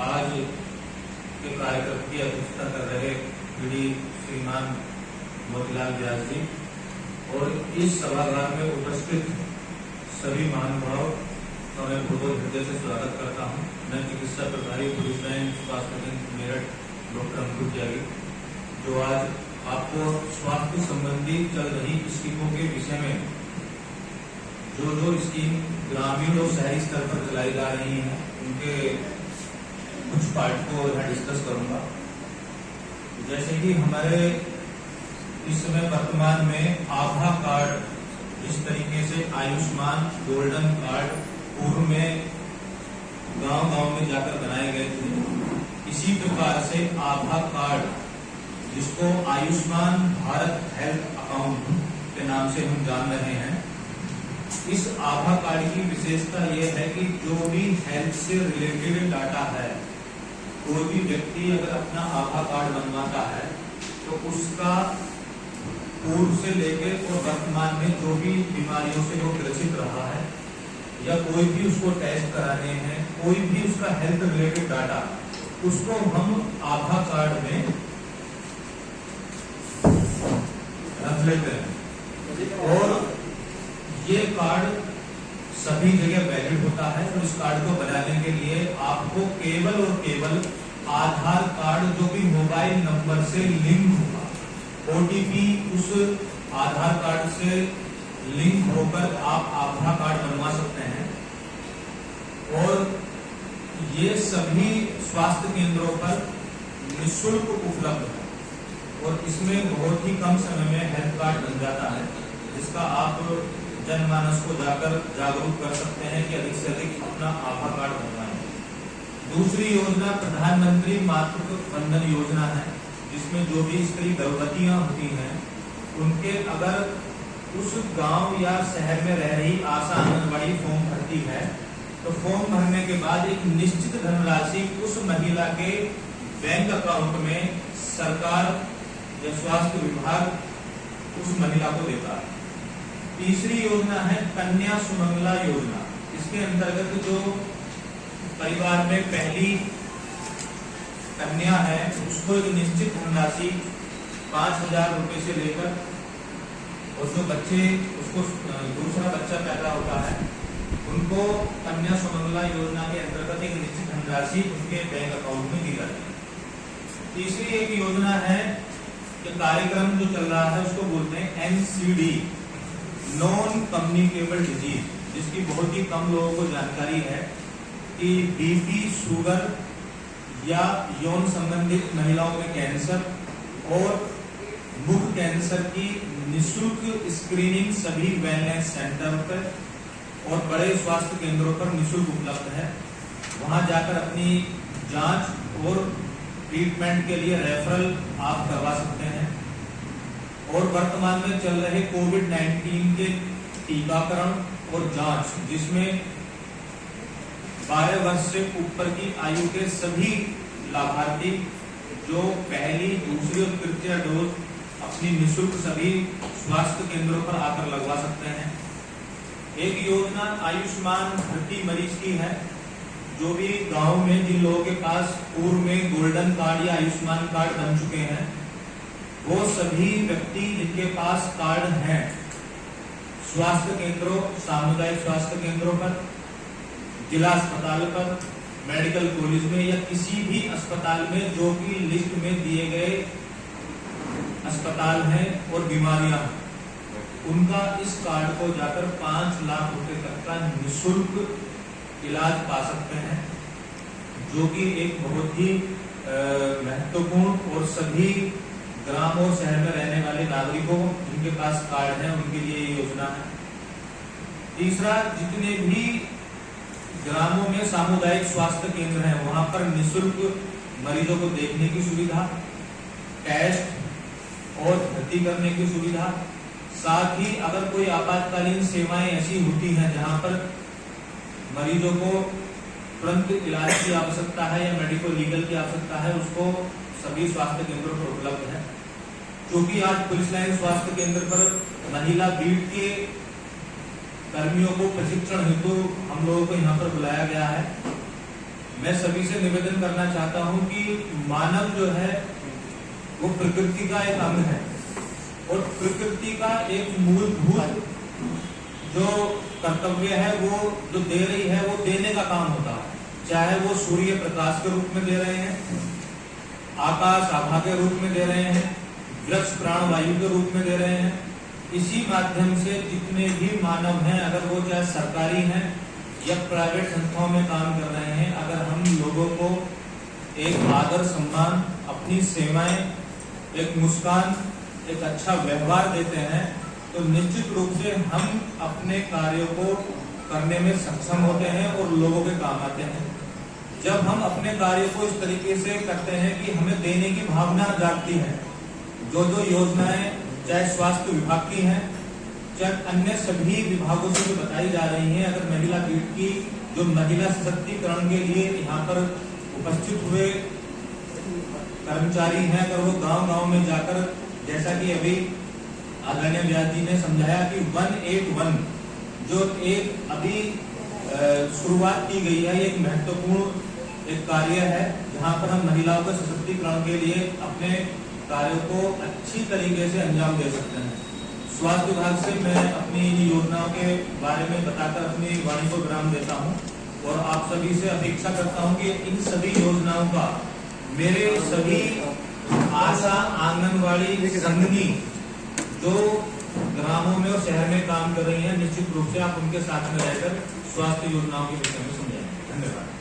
आज के कार्यक्रम की अध्यक्षता कर रहे पीडी श्रीमान मोतीलाल व्यास जी और इस सभागार में उपस्थित सभी महानुभाव का मैं बहुत हृदय से स्वागत करता हूं। मैं चिकित्सा प्रभारी पुलिस लाइन स्वास्थ्य केंद्र मेरठ डॉक्टर अंकुर त्यागी, जो आज आपको स्वास्थ्य संबंधी चल रही स्कीमों के विषय में जो स्कीम ग्रामीण और शहरी स्तर पर चलाई जा रही हैं उनके कुछ पार्ट को यहाँ डिस्कस करूंगा। जैसे कि हमारे इस समय वर्तमान में आभा कार्ड, जिस तरीके से आयुष्मान गोल्डन कार्ड पूर्व में गांव-गांव में जाकर बनाए गए थे, इसी प्रकार से आभा कार्ड, जिसको आयुष्मान भारत हेल्थ अकाउंट के नाम से हम जान रहे हैं, इस आभा कार्ड की विशेषता यह है कि जो भी हेल्थ से रिलेटेड डाटा है, कोई भी व्यक्ति अगर अपना आभा कार्ड बनवाता है तो उसका पूर्व से लेकर और वर्तमान में जो भी बीमारियों से वो ग्रसित रहा है या कोई भी उसको टेस्ट कराने हैं, कोई भी उसका हेल्थ रिलेटेड डाटा, उसको हम आभा कार्ड में रख लेते हैं और ये कार्ड सभी जगह वैलिड होता है। और इस कार्ड को बनाने के लिए आपको केवल और केवल आधार कार्ड जो कि मोबाइल नंबर से लिंक होगा, ओटीपी उस आधार कार्ड से लिंक होकर आप आधार कार्ड बनवा सकते हैं। और ये सभी स्वास्थ्य केंद्रों पर निःशुल्क उपलब्ध है और इसमें बहुत ही कम समय में हेल्थ कार्ड बन जाता है, जिसका आप जनमानस को जाकर जागरूक कर सकते हैं कि अधिक से अधिक अपना आभा कार्ड बनवाएं। दूसरी योजना प्रधानमंत्री मातृत्व वंदन योजना है, जिसमें जो भी स्त्री गर्भवतियां होती हैं उनके अगर उस गांव या शहर में रह रही आशा आंगनबाड़ी फॉर्म भरती है तो फॉर्म भरने के बाद एक निश्चित धनराशि उस महिला के बैंक अकाउंट में सरकार या स्वास्थ्य विभाग उस महिला को देता है। तीसरी योजना है कन्या सुमंगला योजना। इसके अंतर्गत जो परिवार में पहली कन्या है उसको एक निश्चित धनराशि 5,000 रुपए से लेकर और जो बच्चे उसको दूसरा बच्चा पैदा होता है उनको कन्या सुमंगला योजना के अंतर्गत एक निश्चित धनराशि उनके बैंक अकाउंट में दी जाती है। तीसरी एक योजना है कि कार्यक्रम जो चल रहा है उसको बोलते हैं NCD, नॉन कम्युनिकेबल डिजीज, जिसकी बहुत ही कम लोगों को जानकारी है कि बीपी, शुगर या यौन संबंधित महिलाओं में कैंसर और मुख कैंसर की निःशुल्क स्क्रीनिंग सभी वेलनेस सेंटर पर और बड़े स्वास्थ्य केंद्रों पर निःशुल्क उपलब्ध है। वहां जाकर अपनी जांच और ट्रीटमेंट के लिए रेफरल आप करवा सकते हैं। और वर्तमान में चल रहे कोविड-19 के टीकाकरण और जांच, जिसमें 12 वर्ष से ऊपर की आयु के सभी लाभार्थी जो पहली, दूसरी और तृतीय डोज अपनी निःशुल्क सभी स्वास्थ्य केंद्रों पर आकर लगवा सकते हैं। एक योजना आयुष्मान भर्ती मरीज की है, जो भी गांव में जिन लोगों के पास पूर्व में गोल्डन कार्ड या आयुष्मान कार्ड बन चुके हैं, वो सभी व्यक्ति जिनके पास कार्ड हैं, स्वास्थ्य केंद्रों, सामुदायिक स्वास्थ्य केंद्रों पर, जिला अस्पताल पर, मेडिकल कॉलेज में या किसी भी अस्पताल में जो कि लिस्ट में दिए गए अस्पताल हैं और बीमारियां, उनका इस कार्ड को जाकर 5 लाख रुपए तक का निःशुल्क इलाज पा सकते हैं, जो कि एक बहुत ही महत्वपूर्ण और सभी ग्राम और शहर में रहने वाले नागरिकों जिनके पास कार्ड है उनके लिए ये योजना है। तीसरा, जितने भी ग्रामों में सामुदायिक स्वास्थ्य केंद्र हैं वहां पर निःशुल्क मरीजों को देखने की सुविधा, टेस्ट और भर्ती करने की सुविधा, साथ ही अगर कोई आपातकालीन सेवाएं ऐसी होती हैं जहां पर मरीजों को तुरंत इलाज की आवश्यकता है या मेडिको लीगल की आवश्यकता है, उसको सभी स्वास्थ्य केंद्रों पर उपलब्ध है। क्योंकि आज पुलिस लाइन स्वास्थ्य केंद्र पर महिला बीट के कर्मियों को प्रशिक्षण हेतु हम लोगों को यहाँ पर बुलाया गया है, मैं सभी से निवेदन करना चाहता हूं कि मानव जो है वो प्रकृति का एक अंग है और प्रकृति का एक मूलभूत जो कर्तव्य है वो जो दे रही है वो देने का काम होता है। चाहे वो सूर्य प्रकाश के रूप में दे रहे हैं, आकाश आभा के रूप में दे रहे हैं, वृक्ष प्राण वायु के रूप में दे रहे हैं, इसी माध्यम से जितने भी मानव हैं, अगर वो चाहे सरकारी हैं या प्राइवेट संस्थाओं में काम कर रहे हैं, अगर हम लोगों को एक आदर सम्मान, अपनी सेवाएं, एक मुस्कान, एक अच्छा व्यवहार देते हैं तो निश्चित रूप से हम अपने कार्यों को करने में सक्षम होते हैं और लोगों के काम आते हैं। जब हम अपने कार्य को इस तरीके से करते हैं कि हमें देने की भावना जागती है, जो योजनाएं चाहे स्वास्थ्य विभाग की हैं, चाहे अन्य सभी विभागों से जो बताई जा रही हैं, अगर महिला पीठ की जो महिला सशक्तिकरण के लिए यहाँ पर उपस्थित हुए कर्मचारी हैं, अगर वो गांव-गांव में जाकर, जैसा कि अभी आदरणीय व्यास जी ने समझाया कि 181 जो एक अभी शुरुआत की गई है, एक महत्वपूर्ण एक कार्य है जहां पर हम महिलाओं के सशक्तिकरण के लिए अपने कार्यों को अच्छी तरीके से अंजाम दे सकते हैं। स्वास्थ्य विभाग से मैं अपनी इन योजनाओं के बारे में बताकर अपनी वाणी को विराम देता हूं और आप सभी से अपेक्षा करता हूं कि इन सभी योजनाओं का मेरे सभी आशा आंगनवाड़ी संगनी जो ग्रामों में और शहर में काम कर रही हैं, निश्चित रूप से आप उनके साथ में रहकर स्वास्थ्य योजनाओं के विषय में समझाएं। धन्यवाद।